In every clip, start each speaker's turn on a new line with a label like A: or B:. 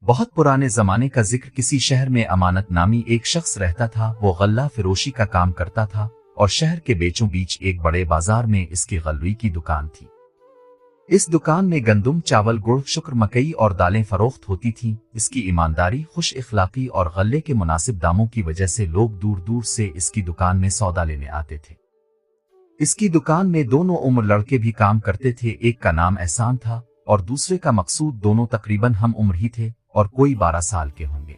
A: बहुत पुराने जमाने का जिक्र। किसी शहर में अमानत नामी एक शख्स रहता था। वो गल्ला फिरोशी का काम करता था और शहर के बीचों बीच एक बड़े बाजार में इसकी गल्लई की दुकान थी। इस दुकान में गंदुम, चावल, गुड़, शुक्र, मकई और दालें फरोख्त होती थीं। इसकी ईमानदारी, खुश इखलाकी और गल्ले के मुनासिब दामों की वजह से लोग दूर दूर से इसकी दुकान में सौदा लेने आते थे। इसकी दुकान में दोनों उम्र लड़के भी काम करते थे। एक का नाम एहसान था और दूसरे का मकसूद। दोनों तकरीबन हम उम्र ही थे और कोई 12 साल के होंगे।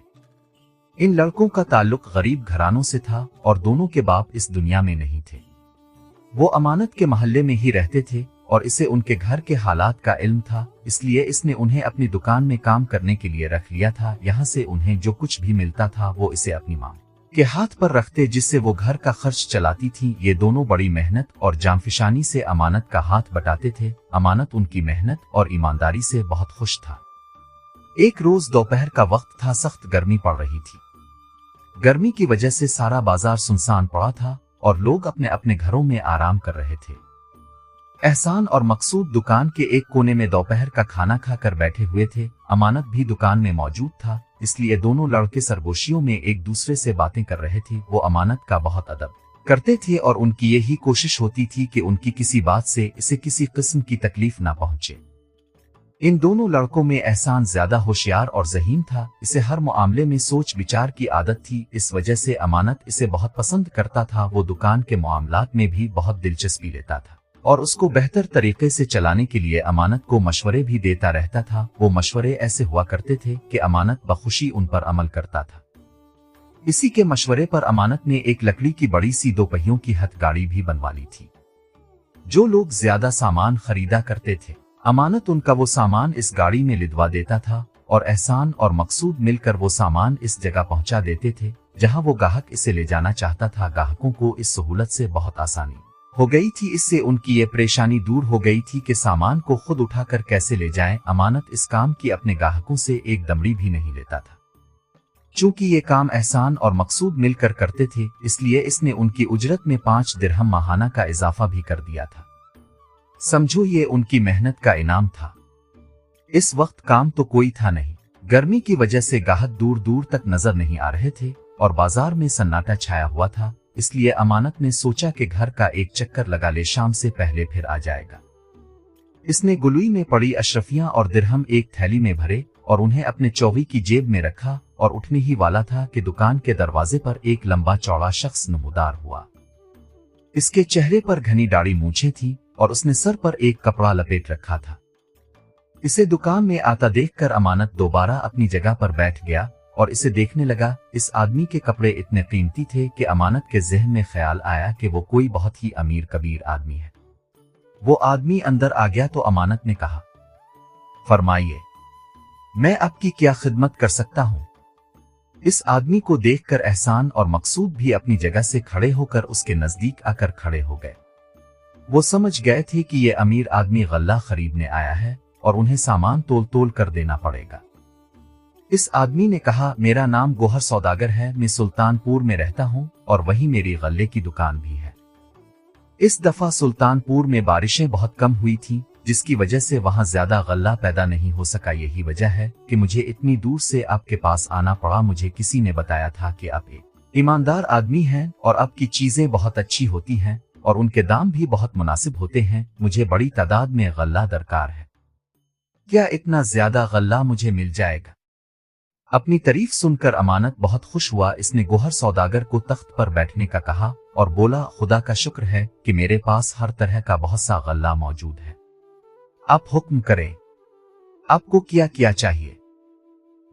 A: इन लड़कों का ताल्लुक गरीब घरानों से था और दोनों के बाप इस दुनिया में नहीं थे। वो अमानत के मोहल्ले में ही रहते थे और इसे उनके घर के हालात का इल्म था, इसलिए इसने उन्हें अपनी दुकान में काम करने के लिए रख लिया था। यहाँ से उन्हें जो कुछ भी मिलता था वो इसे अपनी मां के हाथ पर रखते, जिससे वो घर का खर्च चलाती थी। ये दोनों बड़ी मेहनत और जांफिशानी से अमानत का हाथ बटाते थे। अमानत उनकी मेहनत और ईमानदारी से बहुत खुश था। एक रोज दोपहर का वक्त था। सख्त गर्मी पड़ रही थी। गर्मी की वजह से सारा बाजार सुनसान पड़ा था और लोग अपने अपने घरों में आराम कर रहे थे। एहसान और मकसूद दुकान के एक कोने में दोपहर का खाना खाकर बैठे हुए थे। अमानत भी दुकान में मौजूद था, इसलिए दोनों लड़के सरगोशियों में एक दूसरे से बातें कर रहे थे। वो अमानत का बहुत अदब करते थे और उनकी यही कोशिश होती थी कि उनकी किसी बात से इसे किसी किस्म की तकलीफ ना पहुंचे। इन दोनों लड़कों में एहसान ज्यादा होशियार और ज़हीन था। इसे हर मामले में सोच विचार की आदत थी, इस वजह से अमानत इसे बहुत पसंद करता था। वो दुकान के मामलात में भी बहुत दिलचस्पी लेता था और उसको बेहतर तरीके से चलाने के लिए अमानत को मशवरे भी देता रहता था। वो मशवरे ऐसे हुआ करते थे कि अमानत बखुशी उन पर अमल करता था। इसी के मशवरे पर अमानत ने एक लकड़ी की बड़ी सी 2 पहियों की हथगाड़ी भी बनवा ली थी। जो लोग ज्यादा सामान खरीदा करते थे, अमानत उनका वो सामान इस गाड़ी में लिदवा देता था और एहसान और मकसूद मिलकर वो सामान इस जगह पहुंचा देते थे जहां वो ग्राहक इसे ले जाना चाहता था। ग्राहकों को इस सहूलत से बहुत आसानी हो गई थी। इससे उनकी ये परेशानी दूर हो गई थी कि सामान को खुद उठाकर कैसे ले जाएं। अमानत इस काम की अपने ग्राहकों से एक दमड़ी भी नहीं लेता था। चूंकि ये काम एहसान और मकसूद मिलकर करते थे, इसलिए इसने उनकी उजरत में 5 दिरहम माहाना का इजाफा भी कर दिया था। समझो ये उनकी मेहनत का इनाम था। इस वक्त काम तो कोई था नहीं। गर्मी की वजह से ग्राहक दूर दूर तक नजर नहीं आ रहे थे और बाजार में सन्नाटा छाया हुआ था। इसलिए अमानत ने सोचा कि घर का एक चक्कर लगा ले, शाम से पहले फिर आ जाएगा। इसने गुलुई में पड़ी अशरफियां और दिरहम एक थैली में भरे और उन्हें अपने चौवी की जेब में रखा और उठने ही वाला था कि दुकान के दरवाजे पर एक लंबा चौड़ा शख्स नमूदार हुआ। इसके चेहरे पर घनी दाढ़ी मूछें थी और उसने सर पर एक कपड़ा लपेट रखा था। इसे दुकान में आता देखकर अमानत दोबारा अपनी जगह पर बैठ गया और इसे देखने लगा। इस आदमी के कपड़े इतने कीमती थे कि अमानत के ज़हन में ख्याल आया कि वो कोई बहुत ही अमीर कबीर आदमी है। वो आदमी अंदर आ गया तो अमानत ने कहा, फरमाइए, मैं आपकी क्या खिदमत कर सकता हूं? इस आदमी को देखकर एहसान और मकसूद भी अपनी जगह से खड़े होकर उसके नजदीक आकर खड़े हो गए। वो समझ गए थे कि ये अमीर आदमी गल्ला खरीदने आया है और उन्हें सामान तोल तोल कर देना पड़ेगा। इस आदमी ने कहा, मेरा नाम गोहर सौदागर है, मैं सुल्तानपुर में रहता हूं और वही मेरी गल्ले की दुकान भी है। इस दफा सुल्तानपुर में बारिशें बहुत कम हुई थीं, जिसकी वजह से वहां ज्यादा गल्ला पैदा नहीं हो सका। यही वजह है कि मुझे इतनी दूर से आपके पास आना पड़ा। मुझे किसी ने बताया था कि आप एक ईमानदार आदमी हैं और आपकी चीजें बहुत अच्छी होती हैं और उनके दाम भी बहुत मुनासिब होते हैं। मुझे बड़ी तादाद में गल्ला दरकार है। क्या इतना ज्यादा गल्ला मुझे मिल जाएगा? अपनी तारीफ सुनकर अमानत बहुत खुश हुआ। इसने गोहर सौदागर को तख्त पर बैठने का कहा और बोला, खुदा का शुक्र है कि मेरे पास हर तरह का बहुत सा गल्ला मौजूद है। आप हुक्म करें, आपको क्या क्या चाहिए?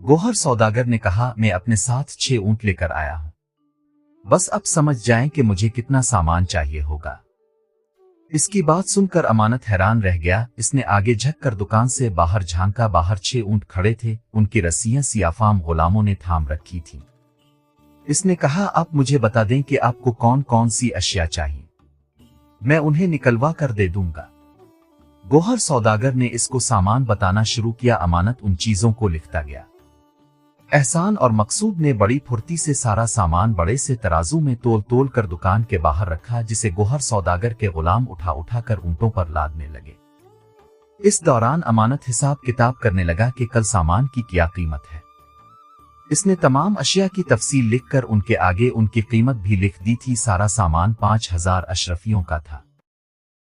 A: गोहर सौदागर ने कहा, मैं अपने साथ 6 ऊंट लेकर आया हूं। बस अब समझ जाएं कि मुझे कितना सामान चाहिए होगा। इसकी बात सुनकर अमानत हैरान रह गया। इसने आगे झुककर दुकान से बाहर झांका। बाहर 6 ऊंट खड़े थे, उनकी रस्सियां सियाफाम गुलामों ने थाम रखी थी। इसने कहा, आप मुझे बता दें कि आपको कौन कौन सी अशिया चाहिए, मैं उन्हें निकलवा कर दे दूंगा। गोहर सौदागर ने इसको सामान बताना शुरू किया। अमानत उन चीजों को लिखता गया। एहसान और मकसूद ने बड़ी फुर्ती से सारा सामान बड़े से तराजू में तोल तोल कर दुकान के बाहर रखा, जिसे गोहर सौदागर के गुलाम उठा उठा कर ऊंटों पर लादने लगे। इस दौरान अमानत हिसाब किताब करने लगा कि कल सामान की क्या कीमत है। इसने तमाम अशिया की तफसील लिखकर उनके आगे उनकी कीमत भी लिख दी थी। सारा सामान 5000 अशरफियों का था।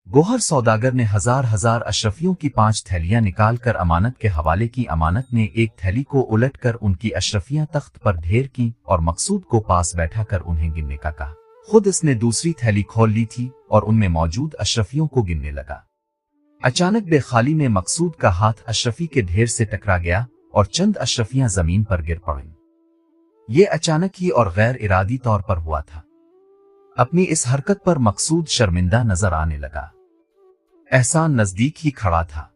A: गोहर सौदागर ने हजार अशरफियों की 5 थैलियां निकालकर अमानत के हवाले की। अमानत ने एक थैली को उलटकर उनकी अशरफियां तख्त पर ढेर की और मकसूद को पास बैठाकर उन्हें गिनने का कहा। खुद इसने दूसरी थैली खोल ली थी और उनमें मौजूद अशरफियों को गिनने लगा। अचानक बेखाली में मकसूद का हाथ अशरफी के ढेर से टकरा गया और चंद अशरफियां जमीन पर गिर पड़ीं। ये अचानक ही और गैर इरादी तौर पर हुआ था। अपनी इस हरकत पर मकसूद शर्मिंदा नजर आने लगा। एहसान नजदीक ही खड़ा था।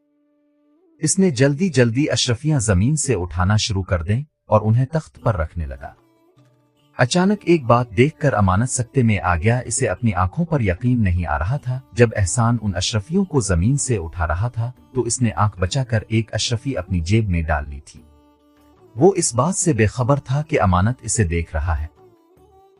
A: इसने जल्दी जल्दी अशरफियां जमीन से उठाना शुरू कर दें और उन्हें तख्त पर रखने लगा। अचानक एक बात देखकर अमानत सकते में आ गया। इसे अपनी आंखों पर यकीन नहीं आ रहा था। जब एहसान उन अशरफियों को जमीन से उठा रहा था तो इसने आंख बचाकर एक अशरफी अपनी जेब में डाल ली थी। वो इस बात से बेखबर था कि अमानत इसे देख रहा है।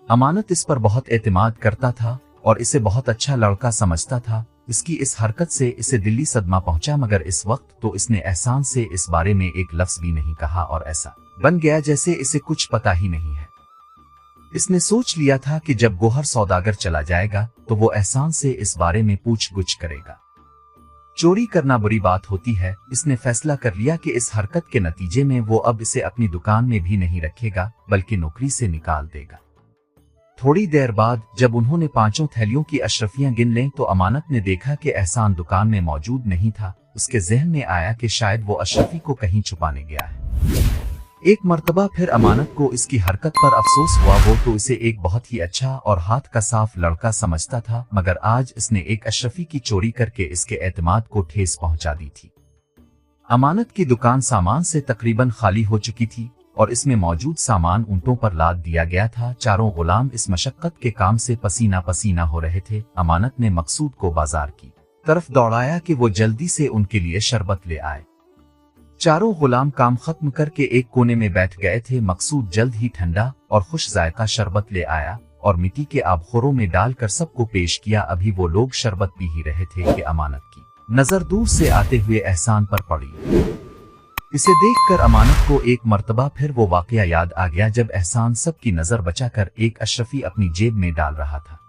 A: अमानत इस पर बहुत एतमाद करता था और इसे बहुत अच्छा लड़का समझता था। इसकी इस हरकत से इसे दिल्ली सदमा पहुंचा, मगर इस वक्त तो इसने एहसान से इस बारे में एक लफ्ज भी नहीं कहा और ऐसा बन गया जैसे इसे कुछ पता ही नहीं है। इसने सोच लिया था कि जब गोहर सौदागर चला जाएगा तो वो एहसान से इस बारे में पूछ-गुछ करेगा। चोरी करना बुरी बात होती है। इसने फैसला कर लिया कि इस हरकत के नतीजे में वो अब इसे अपनी दुकान में भी नहीं रखेगा बल्कि नौकरी से निकाल देगा। थोड़ी देर बाद जब उन्होंने 5 थैलियों की अशरफियां गिन लें तो अमानत ने देखा कि एहसान दुकान में मौजूद नहीं था। उसके जहन में आया कि शायद वो अशरफी को कहीं छुपाने गया है। एक मर्तबा फिर अमानत को इसकी हरकत पर अफसोस हुआ। वो तो इसे एक बहुत ही अच्छा और हाथ का साफ लड़का समझता था, मगर आज इसने एक अशरफी की चोरी करके इसके एतमाद को ठेस पहुंचा दी थी। अमानत की दुकान सामान से तकरीबन खाली हो चुकी थी और इसमें मौजूद सामान ऊंटों पर लाद दिया गया था। चारों गुलाम इस मशक्कत के काम से पसीना पसीना हो रहे थे। अमानत ने मकसूद को बाजार की तरफ दौड़ाया कि वो जल्दी से उनके लिए शरबत ले आए। चारों गुलाम काम खत्म करके एक कोने में बैठ गए थे। मकसूद जल्द ही ठंडा और खुश जायका शरबत ले आया और मिट्टी के आबखोरों में डालकर सबको पेश किया। अभी वो लोग शरबत पी ही रहे थे कि अमानत की नजर दूर से आते हुए एहसान पर पड़ी। इसे देखकर अमानत को एक मर्तबा फिर वो वाकया याद आ गया जब एहसान सबकी नजर बचाकर एक अशरफी अपनी जेब में डाल रहा था।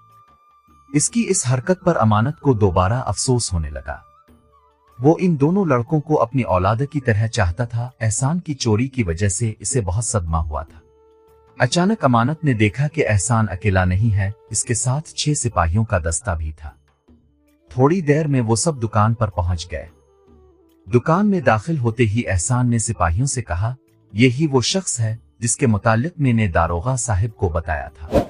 A: इसकी इस हरकत पर अमानत को दोबारा अफसोस होने लगा। वो इन दोनों लड़कों को अपनी औलाद की तरह चाहता था। एहसान की चोरी की वजह से इसे बहुत सदमा हुआ था। अचानक अमानत ने देखा कि एहसान अकेला नहीं है, इसके साथ 6 सिपाहियों का दस्ता भी था। थोड़ी देर में वो सब दुकान पर पहुंच गए। दुकान में दाखिल होते ही एहसान ने सिपाहियों से कहा, यही वो शख्स है जिसके मुतालिक मैंने दारोगा साहिब को बताया था।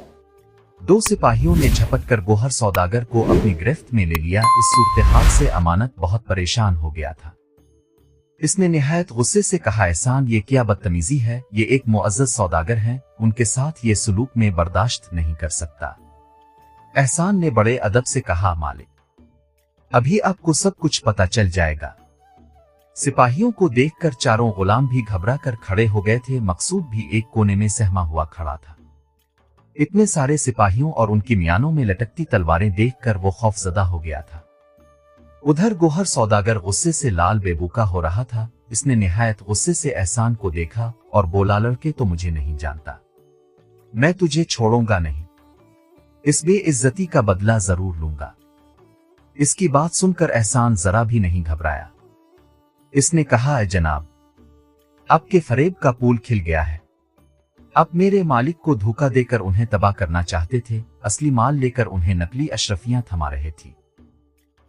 A: 2 सिपाहियों ने झपट कर गोहर सौदागर को अपनी गिरफ्त में ले लिया। इस सूरत-ए-हाल से अमानत बहुत परेशान हो गया था। इसने निहायत गुस्से से कहा, एहसान ये क्या बदतमीजी है। ये एक मुअज़्ज़ज़ सौदागर हैं, उनके साथ ये सलूक में बर्दाश्त नहीं कर सकता। एहसान ने बड़े अदब से कहा, मालिक अभी आपको सब कुछ पता चल जाएगा। सिपाहियों को देखकर चारों गुलाम भी घबरा कर खड़े हो गए थे। मकसूद भी एक कोने में सहमा हुआ खड़ा था। इतने सारे सिपाहियों और उनकी मियानों में लटकती तलवारें देखकर वो खौफजदा हो गया था। उधर गोहर सौदागर गुस्से से लाल बेबूका हो रहा था। इसने निहायत गुस्से से एहसान को देखा और बोला, लड़के तो मुझे नहीं जानता, मैं तुझे छोड़ूंगा नहीं, इस बेइज्जती का बदला जरूर लूंगा। इसकी बात सुनकर एहसान जरा भी नहीं घबराया। इसने कहा, जनाब आपके फरेब का पुल खिल गया है। आप मेरे मालिक को धोखा देकर उन्हें तबाह करना चाहते थे, असली माल लेकर उन्हें नकली अशरफियां थमा रहे थे।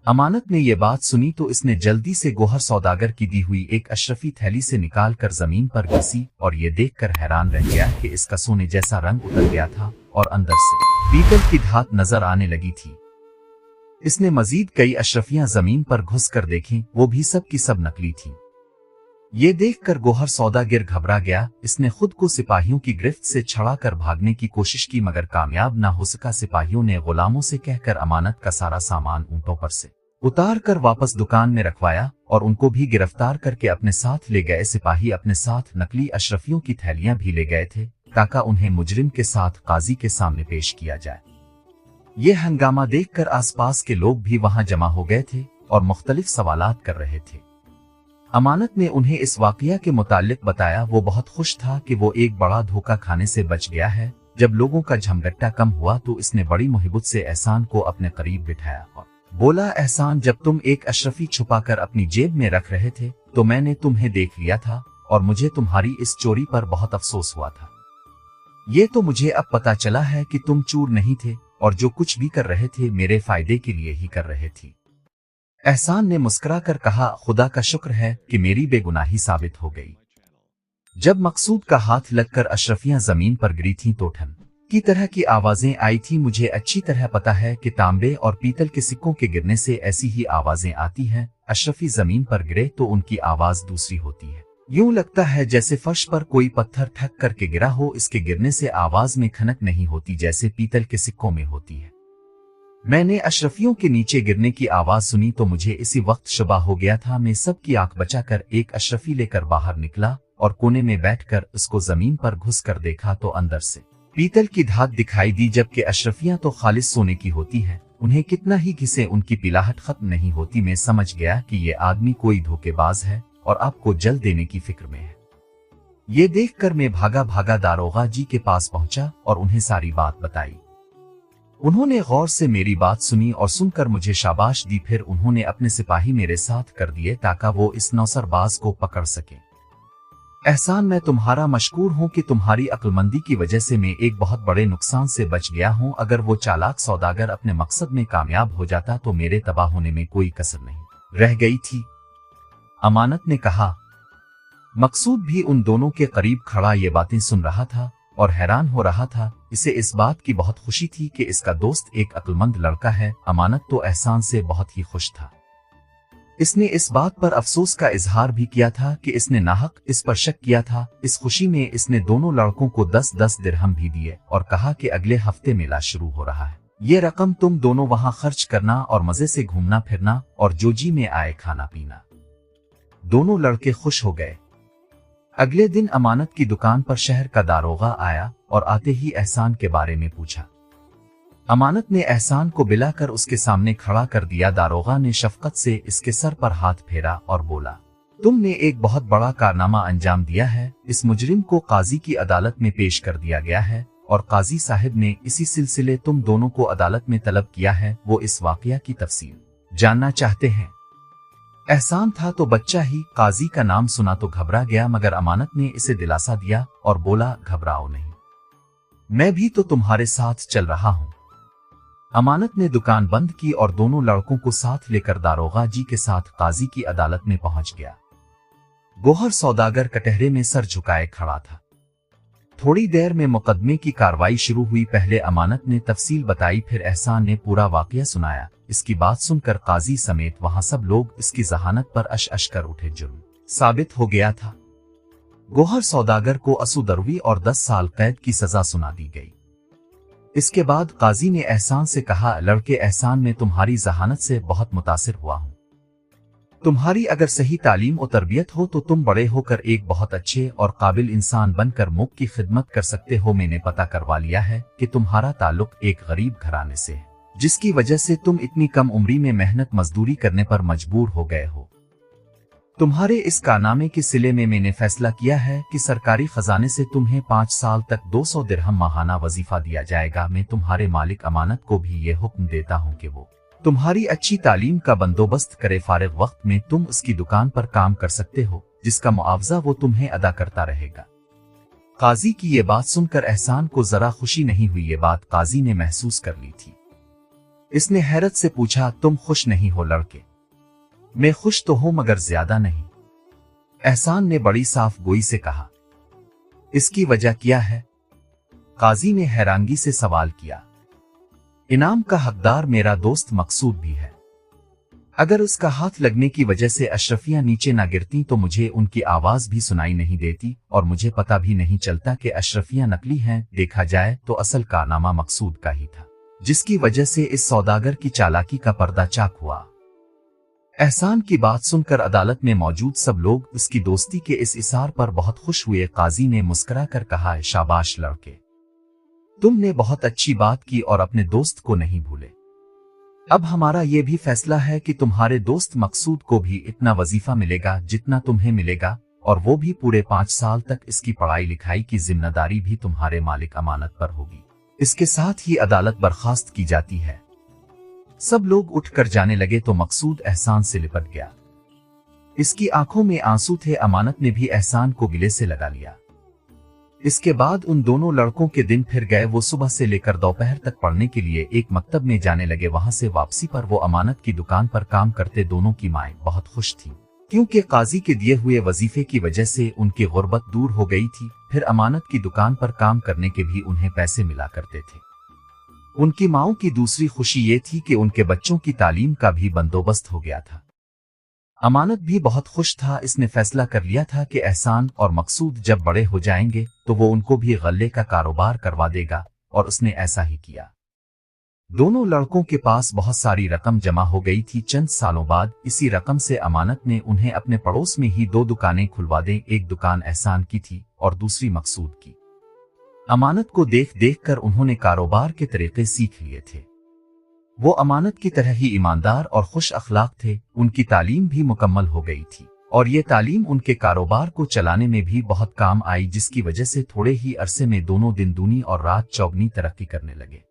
A: अमानत ने यह बात सुनी तो इसने जल्दी से गोहर सौदागर की दी हुई एक अशरफी थैली से निकाल कर जमीन पर घिसी और यह देखकर हैरान रह गया कि इसका सोने जैसा रंग उतर गया था और अंदर से पीतल की धात नजर आने लगी थी। इसने मजीद कई अशरफियां जमीन पर घुस कर देखी, वो भी सब की सब नकली थीं। ये देखकर गोहर सौदागर घबरा गया। इसने खुद को सिपाहियों की गिरफ्त से छड़ाकर भागने की कोशिश की, मगर कामयाब ना हो सका। सिपाहियों ने गुलामों से कहकर अमानत का सारा सामान ऊंटों पर से उतार कर वापस दुकान में रखवाया और उनको भी गिरफ्तार करके अपने साथ ले गए। सिपाही अपने साथ नकली अशरफियों की थैलियां भी ले गए थे ताकि उन्हें मुजरिम के साथ काजी के सामने पेश किया जाए। ये हंगामा देखकर आसपास के लोग भी वहां जमा हो गए थे اور مختلف سوالات کر رہے تھے۔ امانت نے انہیں اس واقعہ کے متعلق بتایا۔ وہ بہت خوش تھا کہ وہ ایک بڑا دھوکہ کھانے سے بچ گیا ہے۔ جب لوگوں کا جھمگٹا کم ہوا تو اس نے بڑی محبت سے احسان کو اپنے قریب بٹھایا اور بولا، احسان، جب تم ایک اشرفی چھپا کر اپنی جیب میں رکھ رہے تھے تو میں نے تمہیں دیکھ لیا تھا اور مجھے تمہاری اس چوری پر بہت افسوس ہوا تھا۔ یہ تو مجھے اب پتا چلا ہے کہ تم چور نہیں تھے اور جو کچھ بھی کر رہے تھے میرے فائدے کے لیے ہی کر رہے تھے۔ احسان نے مسکرا کر کہا، خدا کا شکر ہے کہ میری بے گناہی ثابت ہو گئی۔ جب مقصود کا ہاتھ لگ کر اشرفیاں زمین پر گری تھیں تو ٹھن کی طرح کی آوازیں آئی تھی۔ مجھے اچھی طرح پتا ہے کہ تانبے اور پیتل کے سکوں کے گرنے سے ایسی ہی آوازیں آتی ہیں۔ اشرفی زمین پر گرے تو ان کی آواز دوسری ہوتی ہے، یوں لگتا ہے جیسے فرش پر کوئی پتھر ٹھک کر کے گرا ہو۔ اس کے گرنے سے آواز میں کھنک نہیں ہوتی جیسے پیتل کے سکوں میں ہوتی ہے۔ میں نے اشرفیوں کے نیچے گرنے کی آواز سنی تو مجھے اسی وقت شبہ ہو گیا تھا۔ میں سب کی آنکھ بچا کر ایک اشرفی لے کر باہر نکلا اور کونے میں بیٹھ کر اس کو زمین پر گھس کر دیکھا تو اندر سے پیتل کی دھات دکھائی دی، جبکہ اشرفیاں تو خالص سونے کی ہوتی ہیں، انہیں کتنا ہی گھسے ان کی پلاہٹ ختم نہیں ہوتی۔ میں سمجھ گیا کہ یہ آدمی کوئی دھوکے باز ہے اور آپ کو جل دینے کی فکر میں ہے۔ یہ دیکھ کر میں بھاگا بھاگا داروغہ جی کے پاس پہنچا اور انہیں ساری بات بتائی۔ انہوں نے غور سے میری بات سنی اور سن کر مجھے شاباش دی۔ پھر انہوں نے اپنے سپاہی میرے ساتھ کر دیے تاکہ وہ اس نوسر باز کو پکڑ سکیں۔ احسان، میں تمہارا مشکور ہوں کہ تمہاری عقلمندی کی وجہ سے میں ایک بہت بڑے نقصان سے بچ گیا ہوں۔ اگر وہ چالاک سوداگر اپنے مقصد میں کامیاب ہو جاتا تو میرے تباہ ہونے میں کوئی کسر نہیں رہ گئی تھی، امانت نے کہا۔ مقصود بھی ان دونوں کے قریب کھڑا یہ باتیں سن رہا تھا اور حیران ہو رہا تھا۔ اسے اس بات کی بہت خوشی تھی کہ اس کا دوست ایک عقلمند لڑکا ہے۔ امانت تو احسان سے بہت ہی خوش تھا۔ اس نے اس بات پر افسوس کا اظہار بھی کیا تھا کہ اس نے ناحق اس پر شک کیا تھا۔ اس خوشی میں اس نے دونوں لڑکوں کو 10 درہم بھی دیے اور کہا کہ اگلے ہفتے میلہ شروع ہو رہا ہے، یہ رقم تم دونوں وہاں خرچ کرنا اور مزے سے گھومنا پھرنا اور جو جی میں آئے کھانا پینا۔ دونوں لڑکے خوش ہو گئے۔ اگلے دن امانت کی دکان پر شہر کا داروغہ آیا اور آتے ہی احسان کے بارے میں پوچھا۔ امانت نے احسان کو بلا کر اس کے سامنے کھڑا کر دیا۔ داروغہ نے شفقت سے اس کے سر پر ہاتھ پھیرا اور بولا، تم نے ایک بہت بڑا کارنامہ انجام دیا ہے۔ اس مجرم کو قاضی کی عدالت میں پیش کر دیا گیا ہے اور قاضی صاحب نے اسی سلسلے تم دونوں کو عدالت میں طلب کیا ہے۔ وہ اس واقعہ کی تفصیل جاننا چاہتے ہیں۔ احسان تھا تو بچہ ہی، قاضی کا نام سنا تو گھبرا گیا، مگر امانت نے اسے دلاسا دیا اور بولا، گھبراؤ نہیں، میں بھی تو تمہارے ساتھ چل رہا ہوں۔ امانت نے دکان بند کی اور دونوں لڑکوں کو ساتھ لے کر داروغہ جی کے ساتھ قاضی کی عدالت میں پہنچ گیا۔ گوہر سوداگر کٹہرے میں سر جھکائے کھڑا تھا۔ تھوڑی دیر میں مقدمے کی کاروائی شروع ہوئی۔ پہلے امانت نے تفصیل بتائی، پھر احسان نے پورا واقعہ سنایا۔ اس کی بات سن کر قاضی سمیت وہاں سب لوگ اس کی ذہانت پر اش کر اٹھے۔ جرم ثابت ہو گیا تھا۔ گوہر سوداگر کو اسو دروی اور 10 سال قید کی سزا سنا دی گئی۔ اس کے بعد قاضی نے احسان سے کہا، لڑکے احسان، میں تمہاری ذہانت سے بہت متاثر ہوا ہوں۔ تمہاری اگر صحیح تعلیم و تربیت ہو تو تم بڑے ہو کر ایک بہت اچھے اور قابل انسان بن کر ملک کی خدمت کر سکتے ہو۔ میں نے پتہ کروا لیا ہے کہ تمہارا تعلق ایک غریب گھرانے سے ہے، جس کی وجہ سے تم اتنی کم عمری میں محنت مزدوری کرنے پر مجبور ہو گئے ہو۔ تمہارے اس کارنامے کے صلے میں نے فیصلہ کیا ہے کہ سرکاری خزانے سے تمہیں 5 سال تک 200 درہم ماہانہ وظیفہ دیا جائے گا۔ میں تمہارے مالک امانت کو بھی یہ حکم دیتا ہوں کہ وہ تمہاری اچھی تعلیم کا بندوبست کرے۔ فارغ وقت میں تم اس کی دکان پر کام کر سکتے ہو، جس کا معاوضہ وہ تمہیں ادا کرتا رہے گا۔ قاضی کی یہ بات سن کر احسان کو ذرا خوشی نہیں ہوئی۔ یہ بات قاضی نے محسوس کر لی تھی۔ اس نے حیرت سے پوچھا، تم خوش نہیں ہو لڑکے؟ میں خوش تو ہوں مگر زیادہ نہیں، احسان نے بڑی صاف گوئی سے کہا۔ اس کی وجہ کیا ہے؟ قاضی نے حیرانگی سے سوال کیا۔ انعام کا حقدار میرا دوست مقصود بھی ہے۔ اگر اس کا ہاتھ لگنے کی وجہ سے اشرفیاں نیچے نہ گرتی تو مجھے ان کی آواز بھی سنائی نہیں دیتی اور مجھے پتہ بھی نہیں چلتا کہ اشرفیاں نقلی ہیں۔ دیکھا جائے تو اصل کارنامہ مقصود کا ہی تھا، جس کی وجہ سے اس سوداگر کی چالاکی کا پردہ چاک ہوا۔ احسان کی بات سن کر عدالت میں موجود سب لوگ اس کی دوستی کے اس اظہار پر بہت خوش ہوئے۔ قاضی نے مسکرا کر کہا، شاباش لڑکے، تم نے بہت اچھی بات کی اور اپنے دوست کو نہیں بھولے۔ अब हमारा ये भी फैसला है कि तुम्हारे दोस्त मकसूद को भी इतना वजीफा मिलेगा जितना तुम्हें मिलेगा, और वो भी पूरे 5 साल तक। इसकी पढ़ाई लिखाई की जिम्मेदारी भी तुम्हारे मालिक अमानत पर होगी। इसके साथ ही अदालत बर्खास्त की जाती है। सब लोग उठकर जाने लगे तो मकसूद एहसान से लिपट गया। इसकी आंखों में आंसू थे। अमानत ने भी एहसान को गिले से लगा लिया। इसके बाद उन दोनों लड़कों के दिन फिर गए। वो सुबह से लेकर दोपहर तक पढ़ने के लिए एक मकतब में जाने लगे। वहां से वापसी पर वो अमानत की दुकान पर काम करते। दोनों की माएं बहुत खुश थीं, क्योंकि काजी के दिए हुए वजीफे की वजह से उनकी गुर्बत दूर हो गई थी। फिर अमानत की दुकान पर काम करने के भी उन्हें पैसे मिला करते थे। उनकी माओं की दूसरी खुशी ये थी कि उनके बच्चों की तालीम का भी बंदोबस्त हो गया था। अमानत भी बहुत खुश था। इसने फैसला कर लिया था कि एहसान और मकसूद जब बड़े हो जाएंगे तो वो उनको भी गल्ले का कारोबार करवा देगा, और उसने ऐसा ही किया। दोनों लड़कों के पास बहुत सारी रकम जमा हो गई थी। चंद सालों बाद इसी रकम से अमानत ने उन्हें अपने पड़ोस में ही 2 दुकानें खुलवा दी। एक दुकान एहसान की थी और दूसरी मकसूद की। अमानत को देख देख कर उन्होंने कारोबार के तरीके सीख लिए थे। वो अमानत की तरह ही ईमानदार और खुश अखलाक थे। उनकी तालीम भी मुकम्मल हो गई थी, और ये तालीम उनके कारोबार को चलाने में भी बहुत काम आई, जिसकी वजह से थोड़े ही अरसे में दोनों दिन दूनी और रात चौगनी तरक्की करने लगे।